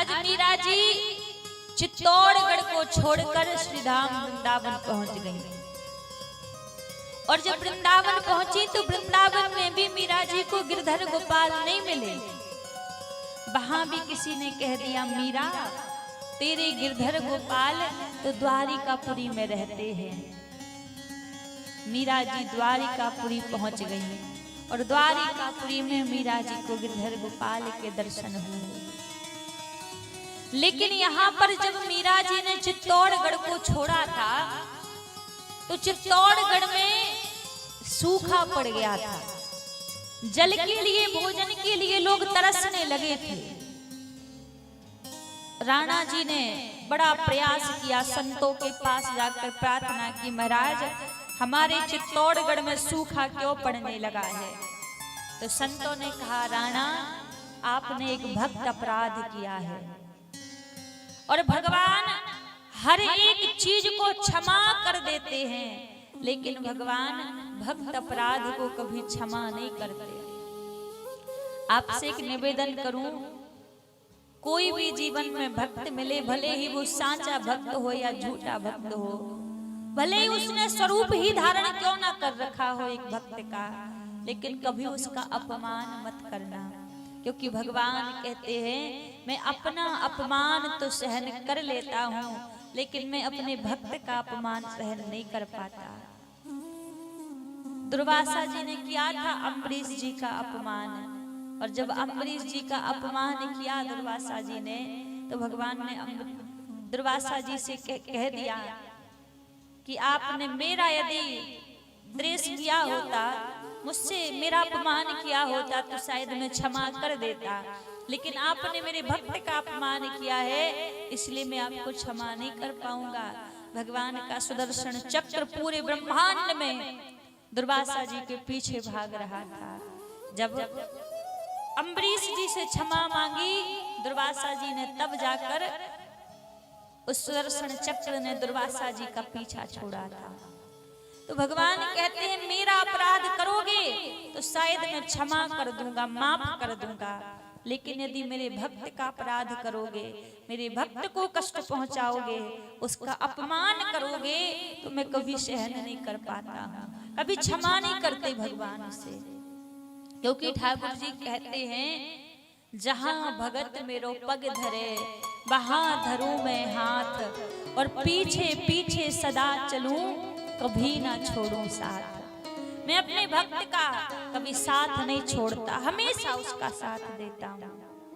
आज मीरा जी चित्तौड़गढ़ को छोड़कर श्रीधाम वृंदावन पहुंच गई। और जब वृंदावन पहुंची तो वृंदावन में भी मीरा जी को गिरधर गोपाल नहीं मिले। वहां भी किसी ने कह दिया, मीरा तेरे गिरधर गोपाल तो द्वारिकापुरी में रहते हैं। मीरा जी द्वारिकापुरी पहुंच गई और द्वारिकापुरी में मीरा जी को गिरधर गोपाल के दर्शन हुए। लेकिन यहाँ पर जब मीरा जी ने चित्तौड़गढ़ को छोड़ा था तो चित्तौड़गढ़ में सूखा पड़ गया था। जल के लिए, भोजन के लिए लोग तरसने लगे थे। राणा जी ने बड़ा प्रयास किया, संतों के पास जाकर प्रार्थना की, महाराज हमारे चित्तौड़गढ़ में सूखा क्यों पड़ने लगा है। तो संतों ने कहा, राणा आपने एक भक्त अपराध किया है और भगवान हर एक चीज को क्षमा कर देते हैं, लेकिन भगवान भक्त अपराध को कभी क्षमा नहीं करते। आपसे एक निवेदन करूं, कोई भी जीवन में भक्त मिले, भले ही वो सांचा भक्त हो या झूठा भक्त हो, भले ही उसने स्वरूप ही धारण क्यों ना कर रखा हो एक भक्त का, लेकिन कभी उसका अपमान मत करना। क्योंकि भगवान कहते हैं, मैं अपना अपमान तो सहन कर लेता हूँ, लेकिन मैं अपने भक्त का अपमान सहन नहीं कर पाता। दुर्वासा जी ने किया था अम्बरीश जी का अपमान, और जब अम्बरीश जी का अपमान किया दुर्वासा जी ने, तो भगवान ने दुर्वासा जी से कह दिया कि आपने मेरा यदि द्वेष किया होता, मुझसे मेरा अपमान किया होता तो शायद मैं क्षमा कर देता, लेकिन आपने मेरे भक्त का अपमान किया है, इसलिए मैं आपको क्षमा नहीं कर पाऊंगा। भगवान का सुदर्शन चक्र पूरे ब्रह्मांड में दुर्वासा जी के पीछे भाग रहा था। जब अम्बरीश जी से क्षमा मांगी दुर्वासा जी ने, तब जाकर उस सुदर्शन चक्र ने दुर्वासा जी का पीछा छोड़ा था। तो भगवान कहते हैं, मेरा अपराध करोगे तो शायद मैं क्षमा कर दूंगा, माफ कर दूंगा, लेकिन यदि मेरे भक्त का अपराध करोगे, मेरे भक्त को कष्ट पहुंचाओगे, उसका अपमान करोगे, तो मैं कभी सहन नहीं कर पाता हूं, कभी क्षमा नहीं करते भगवान से। क्योंकि ठाकुर जी कहते हैं, जहां भगत मेरो पग धरे वहां धरूं मैं हाथ, और पीछे पीछे सदा चलूं कभी ना छोड़ूं साथ। मैं अपने भक्त का कभी साथ नहीं छोड़ता, हमेशा उसका साथ देता हूं।